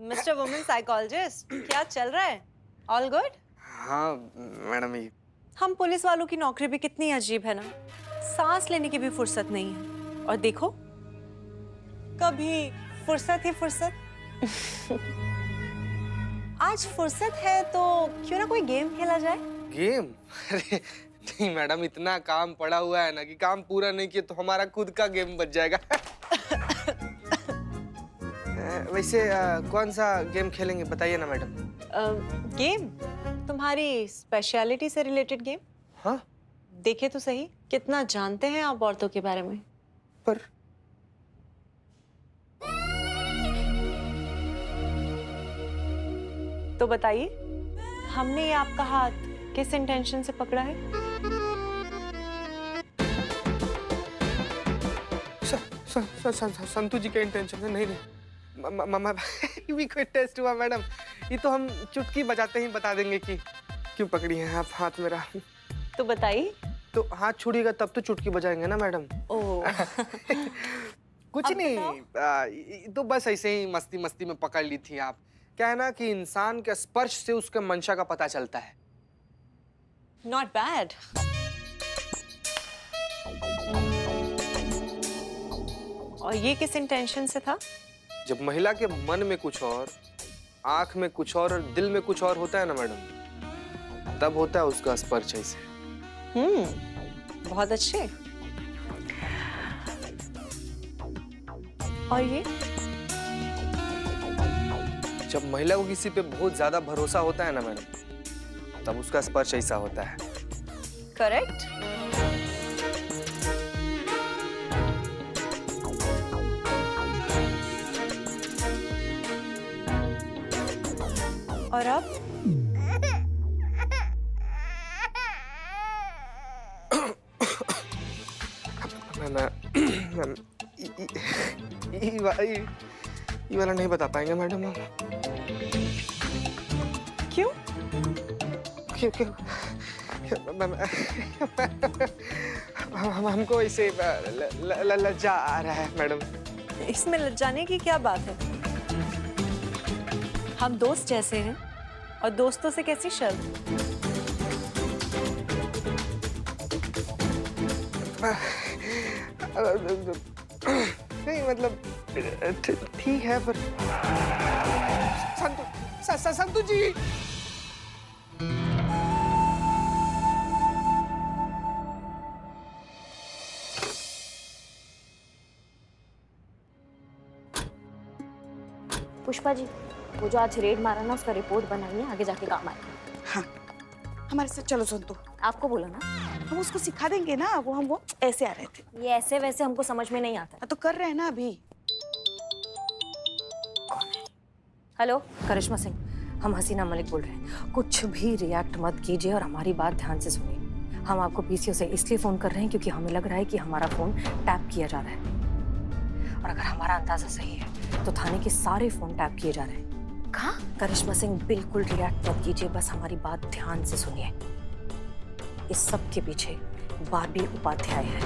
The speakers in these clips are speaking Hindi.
मिस्टर वुमेन साइकोलॉजिस्ट, क्या चल रहा है? All good? हाँ मैडम, ये हम पुलिस वालों की नौकरी भी कितनी अजीब है ना, सांस लेने की भी फुर्सत नहीं है। और देखो, कभी फुर्सत ही फुर्सत। आज फुर्सत है तो क्यों ना कोई गेम खेला जाए? गेम? अरे नहीं मैडम, इतना काम पड़ा हुआ है ना कि काम पूरा नहीं किया तो हमारा खुद का गेम बच जाएगा। वैसे कौन सा गेम खेलेंगे बताइए ना मैडम। गेम? तुम्हारी स्पेशलिटी से रिलेटेड गेम? हाँ, देखे तो सही, कितना जानते हैं आप औरतों के बारे में? पर तो बताइए, हमने ये आपका हाथ किस इंटेंशन से पकड़ा है? संतु जी के इंटेंशन है। नहीं भी कोई टेस्ट हुआ मैडम? ये तो हम चुटकी बजाते ही बता देंगे कि क्यों पकड़ी हैं आप हाथ मेरा। तो बताइए। तो हाथ छुड़िएगा तब तो चुटकी बजाएंगे ना मैडम। ओह। कुछ नहीं, तो बस ऐसे ही मस्ती मस्ती में पकड़ ली थी आप। क्या है ना कि इंसान के स्पर्श से उसके मंशा का पता चलता है। Not bad. और ये किस इंटेंशन से था? जब महिला के मन में कुछ और, आंख में कुछ और दिल में कुछ और होता है ना मैडम, तब होता है उसका स्पर्श ऐसे। बहुत अच्छे। और ये? जब महिला को किसी पे बहुत ज्यादा भरोसा होता है ना मैडम, तब उसका स्पर्श ऐसा होता है। करेक्ट। और अब? ये वाला नहीं बता पाएंगे मैडम हम। क्यों? हमको इसे लज्जा आ रहा है मैडम। इसमें लज्जाने की क्या बात है? हम दोस्त जैसे हैं और दोस्तों से कैसी शर्म? नहीं मतलब ठीक है, पर संतु जी। पुष्पा जी, वो जो आज रेड मारा ना, उसका रिपोर्ट बनाइए, आगे जाके काम आएगा। हाँ, हमारे साथ चलो संतु। आपको बोला ना, हम उसको सिखा देंगे ना। वो ऐसे आ रहे थे। ये ऐसे वैसे हमको समझ में नहीं आता। तो कर रहे हैं ना अभी। हेलो, करिश्मा सिंह, हम हसीना मलिक बोल रहे हैं। कुछ भी रिएक्ट मत कीजिए और हमारी बात ध्यान से सुनिए। हम आपको पीसीओ से इसलिए फोन कर रहे हैं क्योंकि हमें लग रहा है कि हमारा फोन टैप किया जा रहा है, और अगर हमारा अंदाजा सही है तो थाने के सारे फोन टैप किए जा रहे हैं। कहाँ? करिश्मा सिंह, बिल्कुल रिएक्ट मत कीजिए, बस हमारी बात ध्यान से सुनिए। इस सब के पीछे बारबी उपाध्याय है।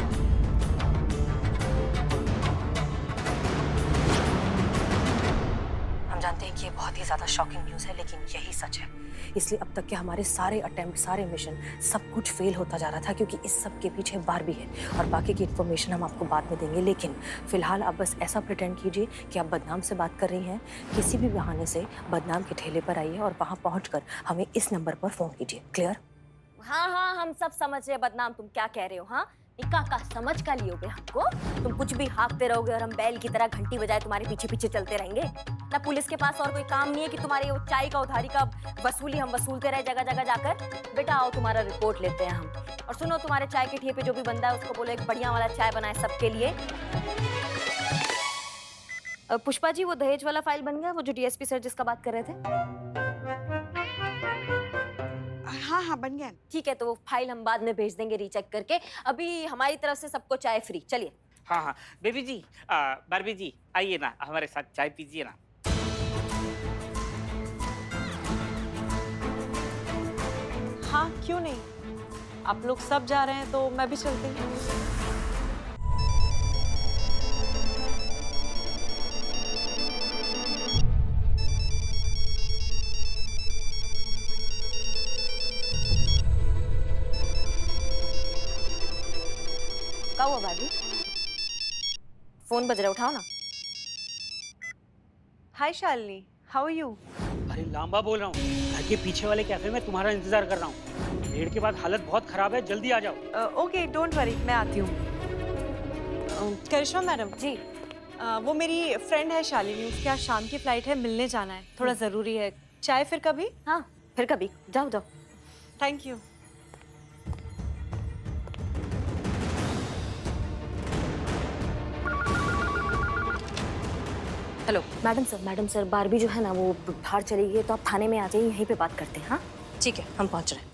हम जानते हैं कि ये बहुत ही ज्यादा शॉकिंग न्यूज़ है, लेकिन यही सच है। इसलिए अब तक के हमारे सारे अटेम्प्ट, सारे मिशन, सब कुछ फेल होता जा रहा था क्योंकि इस सब के पीछे बारबी है। और बाकी की इन्फॉर्मेशन हम आपको बाद में देंगे, लेकिन फिलहाल आप बस ऐसा प्रिटेंड कीजिए कि आप बदनाम से बात कर रही हैं। किसी भी बहाने से बदनाम के ठेले पर आइए और वहां पहुंचकर हमें इस नंबर पर फोन कीजिए। क्लियर? हाँ हाँ, हम सब समझ रहे हैं बदनाम तुम क्या कह रहे हो। हाँ, इक्का का समझ का लियोगे हमको? तुम कुछ भी हाँकते रहोगे और हम बैल की तरह घंटी बजाए तुम्हारे पीछे पीछे चलते रहेंगे ना? पुलिस के पास और कोई काम नहीं है कि तुम्हारे वो चाय का उधारी का वसूली हम वसूलते रहे जगह जगह जाकर? बेटा आओ, तुम्हारा रिपोर्ट लेते हैं हम। और सुनो, तुम्हारे चाय के ठिए पे जो भी बंदा है उसको बोलो एक बढ़िया वाला चाय बनाए सबके लिए। पुष्पा जी, वो दहेज वाला फाइल बन गया, वो जो डीएसपी सर जिसका बात कर रहे थे? हाँ हाँ, बन गया। ठीक है, तो वो फाइल हम बाद में भेज देंगे रीचेक करके। अभी हमारी तरफ से सबको चाय फ्री। चलिए। हाँ हाँ, बेबी जी, बारबी जी, आइए ना, हमारे साथ चाय पीजिए ना। हाँ, क्यों नहीं? आप लोग सब जा रहे हैं तो मैं भी चलती हूँ। क्या हुआ बाबी? फोन बज रहा, उठाओ ना। हाय शालिनी, हाउ आर यू? अरे लांबा बोल रहा हूँ, घर के पीछे वाले कैफे में तुम्हारा इंतजार कर रहा हूँ। भीड़ के बाद हालत बहुत खराब है, जल्दी आ जाओ। ओके, डोंट वरी, मैं आती हूँ। करिश्मा मैडम जी। वो मेरी फ्रेंड है शालिनी, उसकी आज शाम की फ्लाइट है, मिलने जाना है, थोड़ा ज़रूरी है। चाय फिर कभी? हाँ, फिर कभी। जाओ जाओ। Thank you. Hello madam sir, Barbie जो है ना वो बाहर चली गई है, तो आप थाने में आ जाइए, यहीं पे बात करते हैं। हाँ ठीक है, हम पहुंच रहे हैं।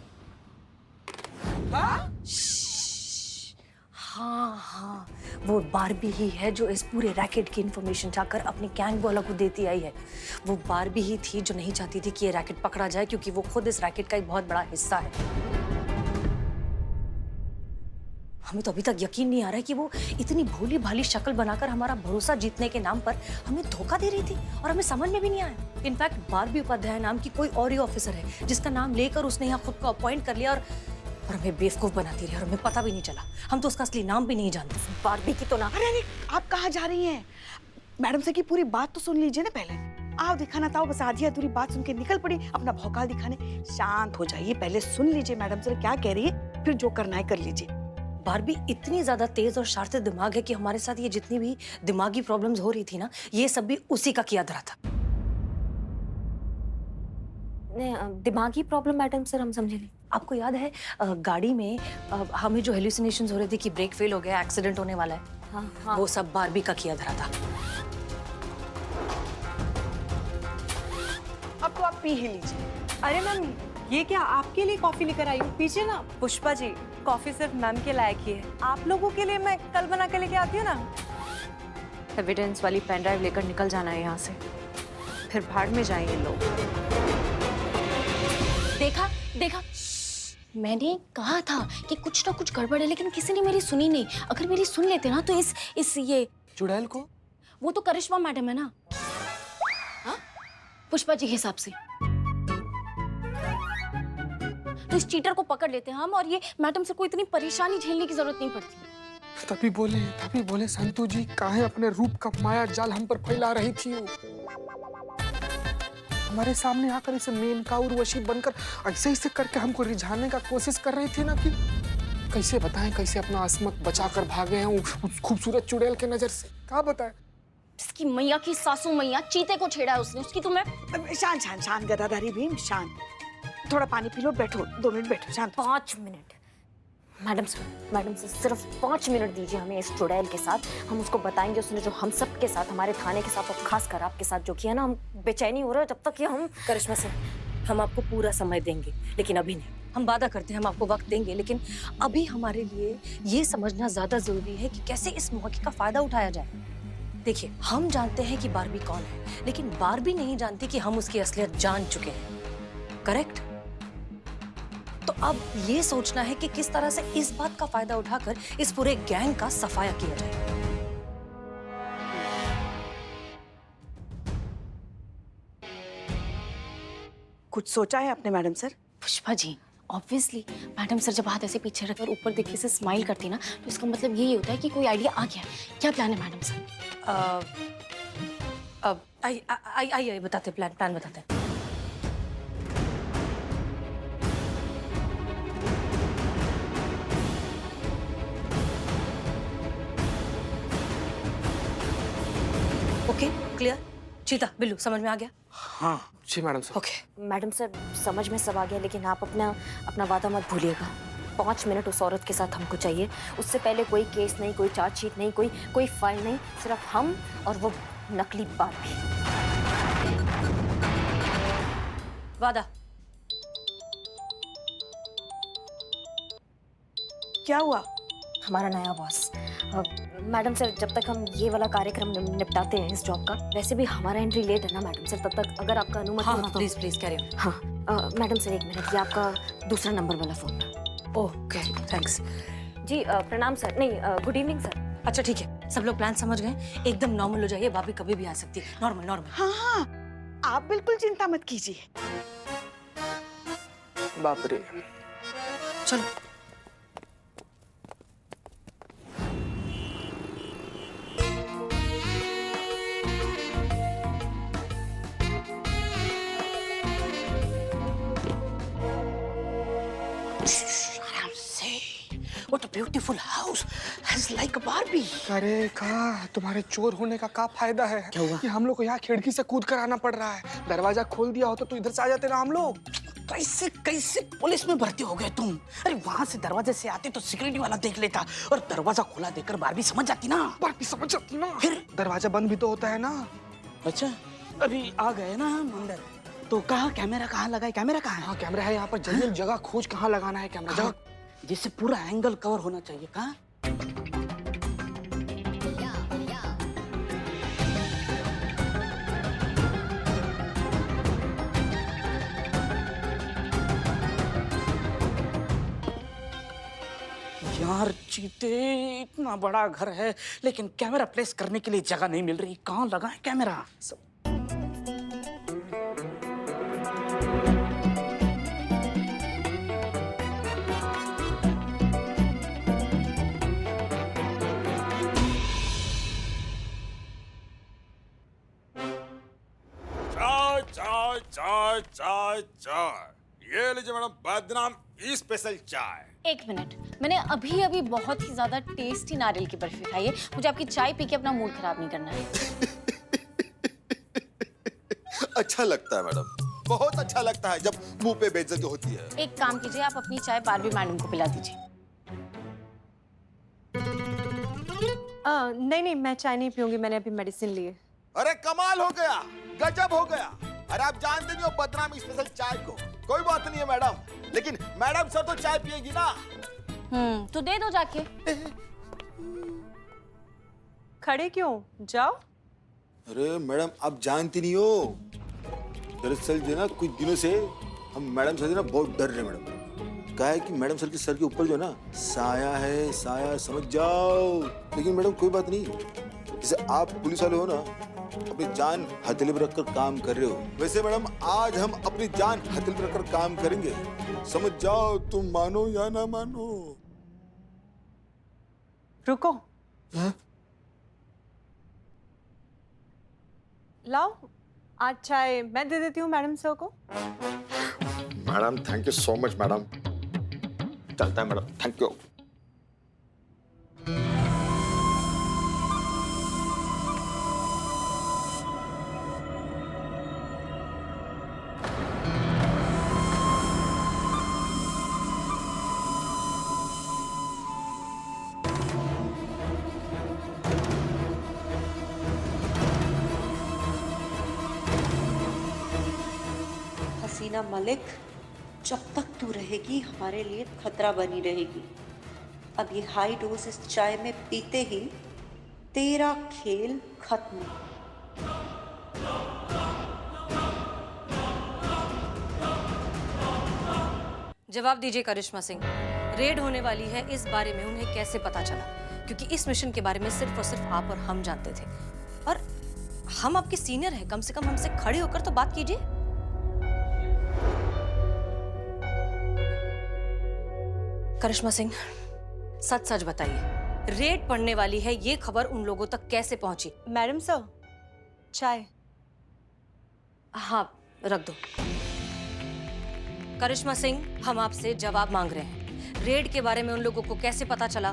हाँ, वो बारबी ही है जो इस पूरे रैकेट की इन्फॉर्मेशन चाहकर अपने गैंग वालों को देती आई है। वो बारबी ही थी जो नहीं चाहती थी कि ये रैकेट पकड़ा जाए, क्योंकि वो खुद इस रैकेट का एक बहुत बड़ा हिस्सा है। हमें तो अभी तक यकीन नहीं आ रहा है कि वो इतनी भोली भाली शक्ल बनाकर हमारा भरोसा जीतने के नाम पर हमें धोखा दे रही थी, और हमें समझ में भी नहीं आया। इनफैक्ट बारबी उपाध्याय नाम की कोई और ही ऑफिसर है जिसका नाम लेकर उसने यहाँ खुद को अपॉइंट कर लिया, और हमें बेवकूफ बनाती रही, और हमें पता भी नहीं चला। हम तो उसका असली नाम भी नहीं जानते। बारबी की तो ना। अरे आप कहाँ जा रही हैं? मैडम से की पूरी बात तो सुन लीजिए ना पहले। आओ दिखाना था, बस आधी अधूरी बात सुन के निकल पड़ी अपना भौकाल दिखाने। शांत हो जाइए, पहले सुन लीजिए मैडम से क्या कह रही है, फिर जो करना है कर लीजिए। बारबी इतनी ज्यादा तेज और शातिर दिमाग है कि हमारे साथ ये जितनी भी दिमागी प्रॉब्लम्स हो रही थी ना, ये सब भी उसी का किया धरा था। दिमागी प्रॉब्लम मैडम सर, हम समझे नहीं। आपको याद है गाड़ी में हमें जो हेलुसिनेशंस हो रहे थे कि ब्रेक फेल हो गया, एक्सीडेंट होने वाला है? हाँ। वो सब बारबी का किया धरा था। अब तो आप पी ही लीजिए। अरे मैम, ये क्या आपके लिए कॉफी लेकर आई हूँ? पीछे ना। पुष्पा जी, कॉफी सिर्फ मैम के लायक ही है, आप लोगों के लिए मैं कल बना के लेके आती हूँ ना। एविडेंस वाली पेन ड्राइव लेकर निकल जाना है यहाँ से, फिर भाड़ में जाएंगे लोग। देखा, मैंने कहा था कि कुछ ना कुछ गड़बड़ है, लेकिन किसी ने मेरी सुनी नहीं। अगर मेरी सुन लेते ना तो इस ये चुड़ैल को? वो तो करिश्मा मैडम है ना, हाँ? पुष्पा जी के हिसाब से तो इस चीटर को पकड़ लेते हैं हम, और ये मैडम से कोई इतनी परेशानी झेलने की जरूरत नहीं पड़ती। तभी बोले संतू जी काहे अपने रूप का माया जाल हम पर फैला रही थी। वो हमारे सामने आकर इसे मेनका उर्वशी बनकर ऐसे करके हमको रिझाने का कोशिश कर रही थी ना, कि कैसे बताएं, कैसे अपना असमत बचाकर भागे हैं उस खूबसूरत चुड़ैल के नजर से। क्या बताएं? इसकी मैया की सासू मैया चीते को छेड़ा है उसने, उसकी तो मैं। शांत गदाधारी भीम, शांत। थोड़ा पानी पी लो, बैठो 2 मिनट बैठो, शांत। 5 मिनट मैडम सर, सिर्फ 5 मिनट दीजिए हमें इस चुड़ैल के साथ। हम उसको बताएंगे उसने जो हम सब के साथ, हमारे थाने के साथ और खासकर आपके साथ जो किया ना, हम बेचैनी हो रहा है जब तक ये हम। करिश्मा सर, हम आपको पूरा समय देंगे, लेकिन अभी नहीं। हम वादा करते हैं हम आपको वक्त देंगे, लेकिन अभी हमारे लिए ये समझना ज्यादा जरूरी है कि कैसे इस मौके का फायदा उठाया जाए। देखिए, हम जानते हैं कि बारबी कौन है, लेकिन बारबी नहीं जानती कि हम उसकी असलियत जान चुके हैं। करेक्ट? तो अब ये सोचना है कि किस तरह से इस बात का फायदा उठाकर इस पूरे गैंग का सफाया किया जाए। कुछ सोचा है आपने madam sir? Pushpa ji, obviously madam sir जब हाथ ऐसे पीछे रखकर ऊपर देख के से स्माइल करती ना, तो इसका मतलब यही होता है कि कोई आइडिया आ गया। क्या प्लान है मैडम सर? अब आइए बताते, प्लान बताते हैं। Okay, clear? चीता, बिल्लू, समझ में आ गया? हाँ जी मैडम साहब। ओके। मैडम सर, समझ में सब आ गया, लेकिन आप अपना वादा मत भूलिएगा। 5 मिनट उस औरत के साथ हमको चाहिए। उससे पहले कोई केस नहीं, कोई चार्जशीट नहीं, कोई फाइल नहीं, सिर्फ हम और वो नकली बारबी। वादा। क्या हुआ? हमारा नया बॉस। मैडम सर, जब तक हम ये वाला कार्यक्रम निपटाते हैं इस जॉब का, वैसे भी हमारा एंट्री लेट है ना मैडम सर, तब तक अगर आपका अनुमति हाँ, हो हाँ, तो। Please carry on. हाँ, मैडम सर 1 मिनट, ये आपका दूसरा नंबर वाला फोन। Okay, thanks. जी प्रणाम सर, नहीं गुड इवनिंग सर। अच्छा ठीक है, सब लोग प्लान समझ गए? एकदम नॉर्मल हो जाइए, भाभी कभी भी आ सकती है। नॉर्मल। हाँ, आप बिल्कुल चिंता मत कीजिए। बाप रे। चलो। beautiful house has like a Barbie. अरे का तुम्हारे चोर होने का फायदा है? क्या हुआ? कि हम लोग को यहाँ खिड़की से कूद कर आना पड़ रहा है। दरवाजा खोल दिया होता तो इधर से आ जाते ना हम लोग। कैसे कैसे पुलिस में भर्ती हो गए तुम? अरे वहां से दरवाजे से आते तो सिक्योरिटी वाला देख लेता और दरवाजा खुला देखकर बारबी समझ जाती ना। बाकी समझ जाती ना। फिर दरवाजा बंद भी तो होता है ना। अच्छा अभी आ गए ना हम अंदर, तो कहाँ कैमरा कहाँ लगा है? कैमरा कहाँ है? हाँ कैमरा है यहाँ पर। जल्दी जगह खोज कहाँ लगाना है कैमरा। जगह जिससे पूरा एंगल कवर होना चाहिए। कहाँ? यार चीते, इतना बड़ा घर है लेकिन कैमरा प्लेस करने के लिए जगह नहीं मिल रही। कहाँ लगा है कैमरा? चाय चाय चाय चाय चाय। ये लीजिए मैडम, बदनाम स्पेशल चाय। एक मिनट, मैंने अभी अभी बहुत ही ज्यादा टेस्टी नारियल की बर्फी खाई है। मुझे आपकी चाय पी के अपना मूड खराब नहीं करना है। अच्छा लगता है मैडम, बहुत अच्छा लगता है जब मुंह पे बेइज्जती होती है। एक काम कीजिए, आप अपनी चाय बारबी मैडम को पिला दीजिए। नहीं नहीं, मैं चाय नहीं पीऊंगी, मैंने अभी मेडिसिन ली है। अरे कमाल हो गया, गजब हो गया। अरे आप जानते नहीं हो बदनाम स्पेशल चाय को। कोई बात नहीं है मैडम, लेकिन मैडम सर तो चाय पिएगी ना। तो दे दो जाके। खड़े क्यों, जाओ। अरे मैडम आप जानती नहीं हो, दरअसल जो ना कुछ दिनों से हम मैडम सर से ना बहुत डर रहे हैं मैडम। क्या है कि मैडम सर के सर के ऊपर जो ना साया है, साया समझ जाओ। लेकिन मैडम कोई बात नहीं, जैसे आप पुलिस वाले हो ना, अपनी जान हथेली पर रखकर काम कर रहे हो, वैसे मैडम आज हम अपनी जान हथेली पर रखकर काम करेंगे। समझ जाओ, तुम मानो या ना मानो। रुको। हाँ? लाओ, आज चाय मैं दे देती हूँ मैडम सर को। Madam thank you so much madam. चलता है मैडम, थैंक यू। हसीना मलिक, जब तक तू रहेगी हमारे लिए खतरा बनी रहेगी। अब ये हाई डोज इस चाय में पीते ही तेरा खेल खत्म। जवाब दीजिए करिश्मा सिंह, रेड होने वाली है, इस बारे में उन्हें कैसे पता चला? क्योंकि इस मिशन के बारे में सिर्फ और सिर्फ आप और हम जानते थे, और हम आपके सीनियर हैं। कम से कम हमसे खड़े होकर तो बात कीजिए। करिश्मा सिंह, सच सच बताइए, रेड पड़ने वाली है ये खबर उन लोगों तक कैसे पहुंची? मैडम सर, चाय। हाँ, रख दो। करिश्मा सिंह, हम आपसे जवाब मांग रहे हैं। रेड के बारे में उन लोगों को कैसे पता चला?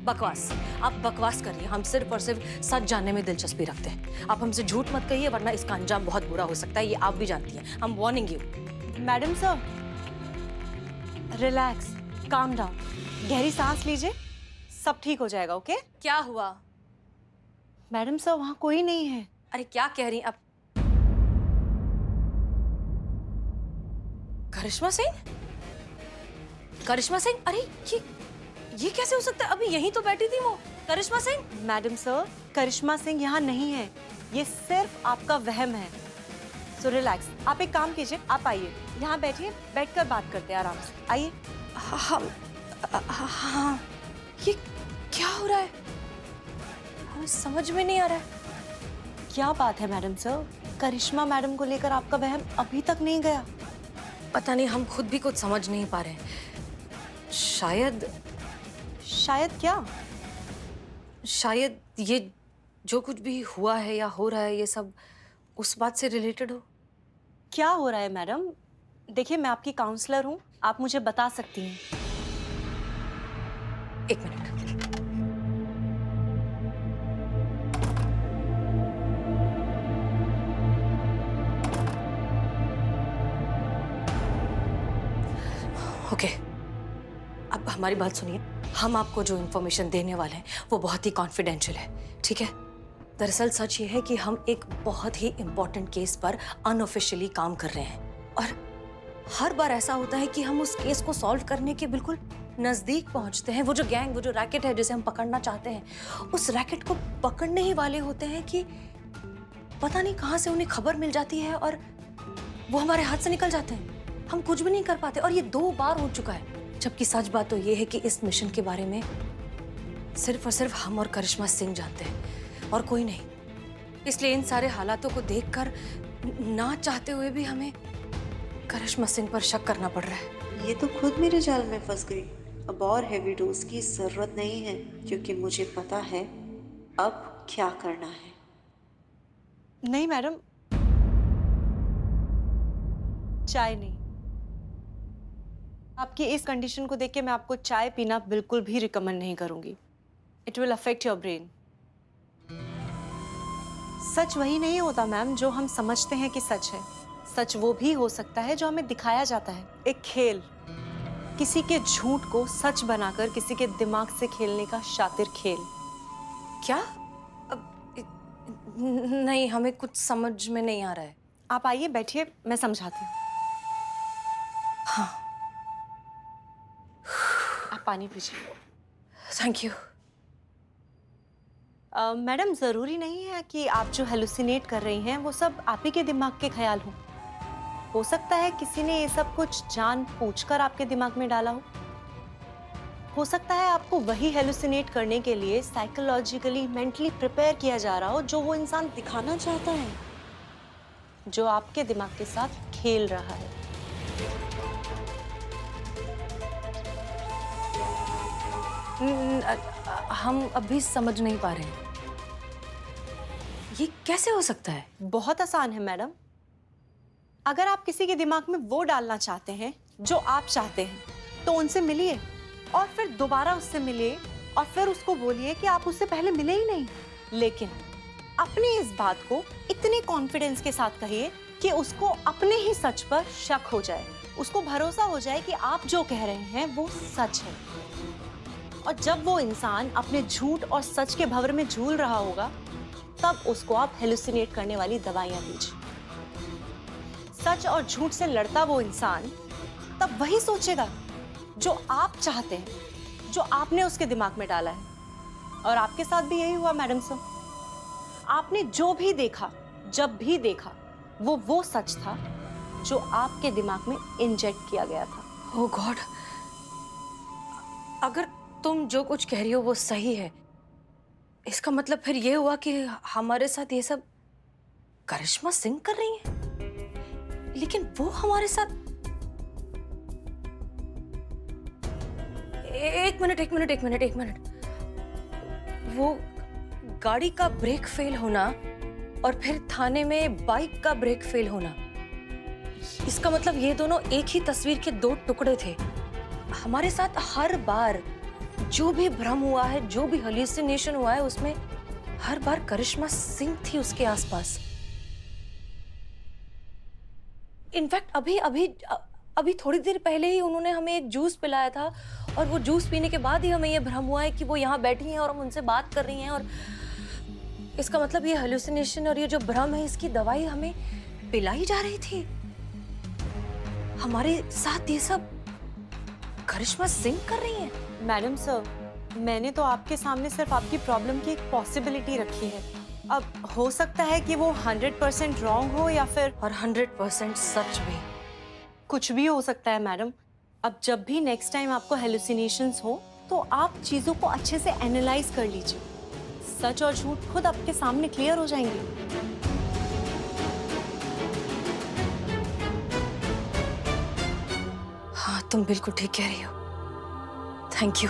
बकवास, आप बकवास करिए। हम सिर्फ और सिर्फ सच जानने में दिलचस्पी रखते हैं। आप हमसे झूठ मत कहिए, वरना इसका अंजाम बहुत बुरा हो सकता है। ये आप भी जानती हैं। हम warning you. Madam sir, relax, calm down, गहरी सांस लीजिए, सब ठीक हो जाएगा। ओके? क्या हुआ? मैडम सर, वहाँ कोई नहीं है। अरे क्या कह रही हैं आप? करिश्मा सिंह? करिश्मा सिंह? अरे ये कैसे हो सकता है? अभी यहीं तो बैठी थी वो। करिश्मा सिंह? मैडम सर, करिश्मा सिंह यहाँ नहीं है। ये सिर्फ आपका वहम है। सो रिलैक्स, आप एक काम कीजिए, आप आइए, यहाँ बैठिए, बैठकर बात करते हैं आराम से। आइए। हाँ, ये क्या हो रहा है? हमें समझ में नहीं आ रहा है। क्या बात है मैडम सर? करिश्मा मैडम को लेकर आपका वहम अभी तक नहीं गया? पता नहीं, हम खुद भी कुछ समझ नहीं पा रहे हैं। शायद क्या? शायद ये जो कुछ भी हुआ है या हो रहा है, ये सब उस बात से रिलेटेड हो। क्या हो रहा है मैडम? देखिए, मैं आपकी काउंसलर हूँ, आप मुझे बता सकती हैं। एक मिनट। ओके, अब हमारी बात सुनिए। हम आपको जो इन्फॉर्मेशन देने वाले हैं वो बहुत ही कॉन्फिडेंशियल है, ठीक है? दरअसल सच ये है कि हम एक बहुत ही इम्पोर्टेंट केस पर अनऑफिशियली काम कर रहे हैं और हर बार ऐसा होता है कि हम उस केस को सॉल्व करने के बिल्कुल नजदीक पहुंचते हैं। वो जो गैंग, वो जो रैकेट है जिसे हम पकड़ना चाहते हैं, उस रैकेट को पकड़ने ही वाले होते हैं कि पता नहीं कहां से उन्हें खबर मिल जाती है और वो हमारे हाथ से निकल जाते हैं। हम कुछ भी नहीं कर पाते और ये 2 बार हो चुका है। जबकि सच बात तो ये है कि इस मिशन के बारे में सिर्फ और सिर्फ हम और करिश्मा सिंह जानते हैं और कोई नहीं। इसलिए इन सारे हालातों को देखकर ना चाहते हुए भी हमें करिश्मा सिंह पर शक करना पड़ रहा है। ये तो खुद मेरे जाल में फंस गई। अब और हैवी डोज की जरूरत नहीं है क्योंकि मुझे पता है अब क्या करना है। नहीं मैडम, चाय नहीं। आपकी इस कंडीशन को देख के मैं आपको चाय पीना बिल्कुल भी रिकमेंड नहीं करूंगी। It will affect your brain. सच वही नहीं होता मैम जो हम समझते हैं कि सच है। सच वो भी हो सकता है जो हमें दिखाया जाता है। एक खेल, किसी के झूठ को सच बनाकर किसी के दिमाग से खेलने का शातिर खेल। क्या? नहीं, हमें कुछ समझ में नहीं आ रहा है। आप आइए, बैठिए, मैं समझाती हूँ। हाँ, आप पानी पीजिए। Thank you. मैडम, जरूरी नहीं है कि आप जो हेलुसिनेट कर रही हैं वो सब आप ही के दिमाग के ख्याल हो सकता है किसी ने ये सब कुछ जानबूझकर आपके दिमाग में डाला हो सकता है आपको वही हेलुसिनेट करने के लिए साइकोलॉजिकली, मेंटली प्रिपेयर किया जा रहा हो जो वो इंसान दिखाना चाहता है, जो आपके दिमाग के साथ खेल रहा है। हम अभी समझ नहीं पा रहे हैं, ये कैसे हो सकता है? बहुत आसान है मैडम। अगर आप किसी के दिमाग में वो डालना चाहते हैं जो आप चाहते हैं तो उनसे मिलिए और फिर दोबारा उससे मिलिए और फिर उसको बोलिए कि आप उससे पहले मिले ही नहीं, लेकिन अपनी इस बात को इतने कॉन्फिडेंस के साथ कहिए कि उसको अपने ही सच पर शक हो जाए, उसको भरोसा हो जाए कि आप जो कह रहे हैं वो सच है। और जब वो इंसान अपने झूठ और सच के भंवर में झूल रहा होगा तब उसको आप हेलुसिनेट करने वाली दवाइयां दीजिए। सच और झूठ से लड़ता वो इंसान तब वही सोचेगा जो आप चाहते हैं, जो आपने उसके दिमाग में डाला है। और आपके साथ भी यही हुआ मैडम सर। आपने जो भी देखा, जब भी देखा, वो सच था जो आपके दिमाग में इंजेक्ट किया गया था। ओह गॉड, अगर तुम जो कुछ कह रही हो वो सही है, इसका मतलब फिर ये हुआ कि हमारे साथ ये सब करिश्मा सिंह कर रही है। लेकिन वो हमारे साथ एक मिनट। वो गाड़ी का ब्रेक फेल होना और फिर थाने में बाइक का ब्रेक फेल होना, इसका मतलब ये दोनों एक ही तस्वीर के 2 टुकड़े थे। हमारे साथ हर बार जो भी भ्रम हुआ है, जो भी हेलुसिनेशन हुआ है, उसमें हर बार करिश्मा सिंह थी उसके आसपास। इनफैक्ट अभी थोड़ी देर पहले ही उन्होंने हमें एक जूस पिलाया था और वो जूस पीने के बाद ही हमें ये भ्रम हुआ है कि वो यहाँ बैठी हैं और हम उनसे बात कर रही हैं। और इसका मतलब ये हेलुसिनेशन और ये जो भ्रम है, इसकी दवाई हमें पिलाई जा रही थी। हमारे साथ ये सब करिश्मा सिंह कर रही हैं। मैडम सर, मैंने तो आपके सामने सिर्फ आपकी प्रॉब्लम की एक पॉसिबिलिटी रखी है। अब हो सकता है कि वो 100% रॉन्ग हो या फिर और 100% सच भी। कुछ भी हो सकता है मैडम। अब जब भी नेक्स्ट टाइम आपको हेलुसिनेशंस हो तो आप चीज़ों को अच्छे से एनालाइज कर लीजिए। सच और झूठ खुद आपके सामने क्लियर हो जाएंगे। हाँ, तुम बिल्कुल ठीक कह रही हो। Thank you.